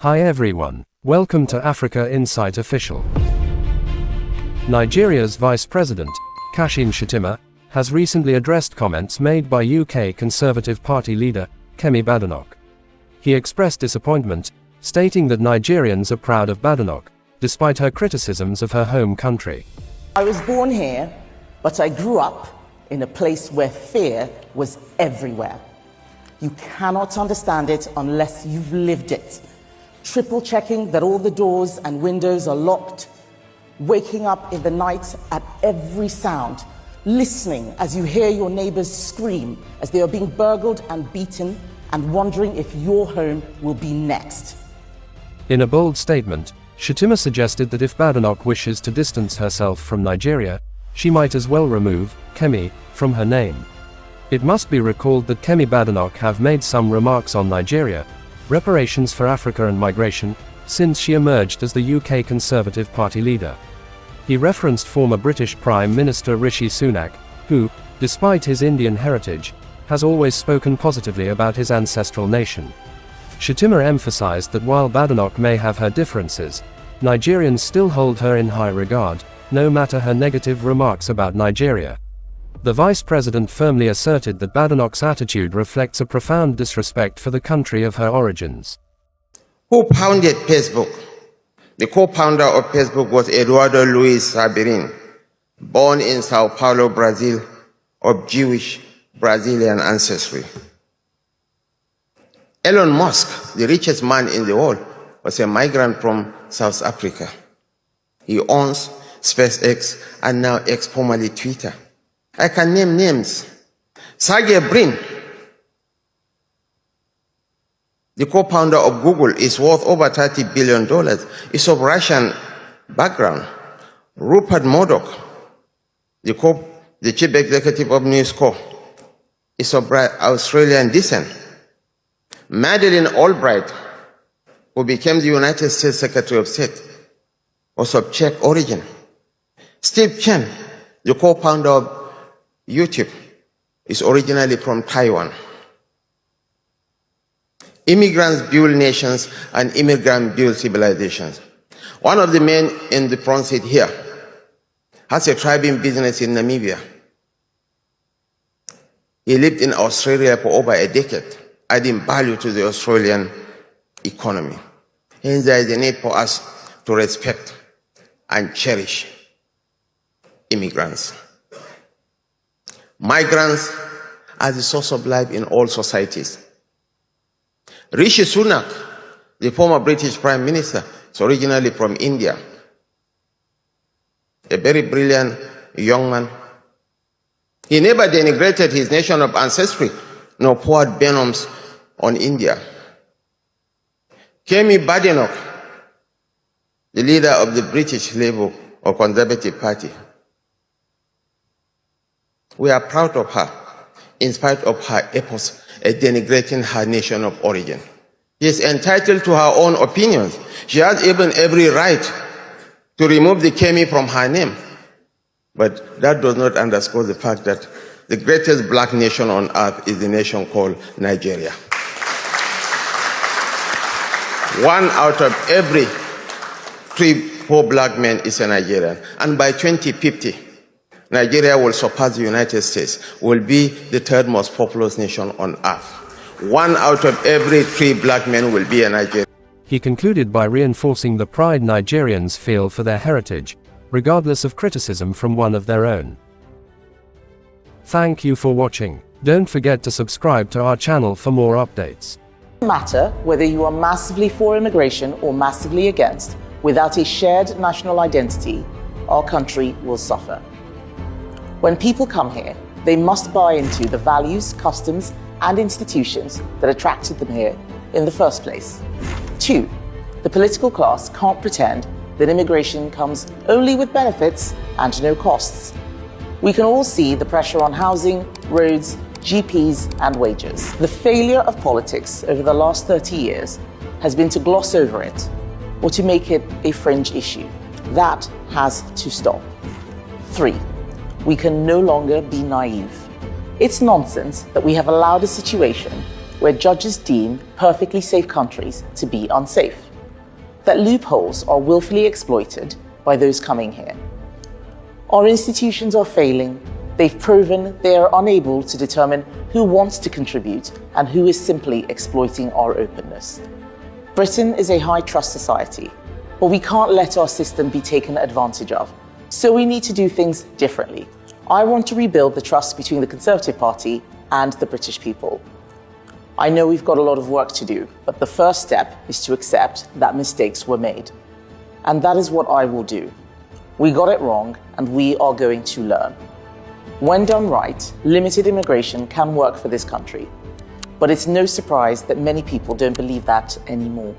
Hi everyone, welcome to Africa Insight Official. Nigeria's Vice President, Kashim Shettima, has recently addressed comments made by UK Conservative Party leader, Kemi Badenoch. He expressed disappointment, stating that Nigerians are proud of Badenoch, despite her criticisms of her home country. I was born here, but I grew up in a place where fear was everywhere. You cannot understand it unless you've lived it. Triple checking that all the doors and windows are locked, waking up in the night at every sound, listening as you hear your neighbors scream as they are being burgled and beaten, and wondering if your home will be next. In a bold statement, Shettima suggested that if Badenoch wishes to distance herself from Nigeria, she might as well remove Kemi from her name. It must be recalled that Kemi Badenoch have made some remarks on Nigeria, reparations for Africa and migration, since she emerged as the UK Conservative Party leader. He referenced former British Prime Minister Rishi Sunak, who, despite his Indian heritage, has always spoken positively about his ancestral nation. Shettima emphasized that while Badenoch may have her differences, Nigerians still hold her in high regard, no matter her negative remarks about Nigeria. The vice president firmly asserted that Badenoch's attitude reflects a profound disrespect for the country of her origins. Who founded Facebook? The co-founder of Facebook was Eduardo Luis Sabirin, born in Sao Paulo, Brazil, of Jewish Brazilian ancestry. Elon Musk, the richest man in the world, was a migrant from South Africa. He owns SpaceX and now X, formerly Twitter. I can name names. Sergey Brin, the co-founder of Google, is worth over $30 billion. He's of Russian background. Rupert Murdoch, the chief executive of News Corp, is of Australian descent. Madeleine Albright, who became the United States Secretary of State, was of Czech origin. Steve Chen, the co-founder of YouTube, is originally from Taiwan. Immigrants build nations and immigrants build civilizations. One of the men in the front seat here has a thriving business in Namibia. He lived in Australia for over a decade, adding value to the Australian economy. Hence, there is a need for us to respect and cherish immigrants. Migrants are the source of life in all societies. Rishi Sunak, the former British Prime Minister, is originally from India. A very brilliant young man. He never denigrated his nation of ancestry, nor poured venoms on India. Kemi Badenoch, the leader of the British Labour or Conservative Party. We are proud of her, in spite of her efforts at denigrating her nation of origin. She is entitled to her own opinions. She has even every right to remove the Kemi from her name. But that does not underscore the fact that the greatest black nation on earth is the nation called Nigeria. 1 out of every 3-4 black men is a Nigerian. And by 2050, Nigeria will surpass the United States, will be the 3rd most populous nation on earth. 1 out of every 3 black men will be a Nigerian. He concluded by reinforcing the pride Nigerians feel for their heritage, regardless of criticism from one of their own. Thank you for watching. Don't forget to subscribe to our channel for more updates. No matter whether you are massively for immigration or massively against, without a shared national identity, our country will suffer. When people come here, they must buy into the values, customs, and institutions that attracted them here in the first place. 2, the political class can't pretend that immigration comes only with benefits and no costs. We can all see the pressure on housing, roads, GPs, and wages. The failure of politics over the last 30 years has been to gloss over it or to make it a fringe issue. That has to stop. 3, we can no longer be naive. It's nonsense that we have allowed a situation where judges deem perfectly safe countries to be unsafe. that loopholes are willfully exploited by those coming here. Our institutions are failing. They've proven they are unable to determine who wants to contribute and who is simply exploiting our openness. Britain is a high-trust society, but we can't let our system be taken advantage of. So we need to do things differently. I want to rebuild the trust between the Conservative Party and the British people. I know we've got a lot of work to do, but the first step is to accept that mistakes were made. And that is what I will do. We got it wrong, and we are going to learn. When done right, limited immigration can work for this country. But it's no surprise that many people don't believe that anymore.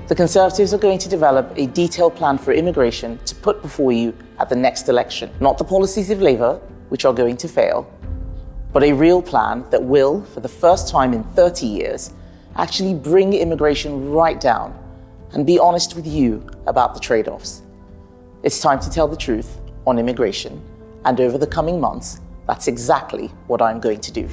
The Conservatives are going to develop a detailed plan for immigration to put before you at the next election. Not the policies of Labour, which are going to fail, but a real plan that will, for the first time in 30 years, actually bring immigration right down and be honest with you about the trade-offs. It's time to tell the truth on immigration, and over the coming months, that's exactly what I'm going to do.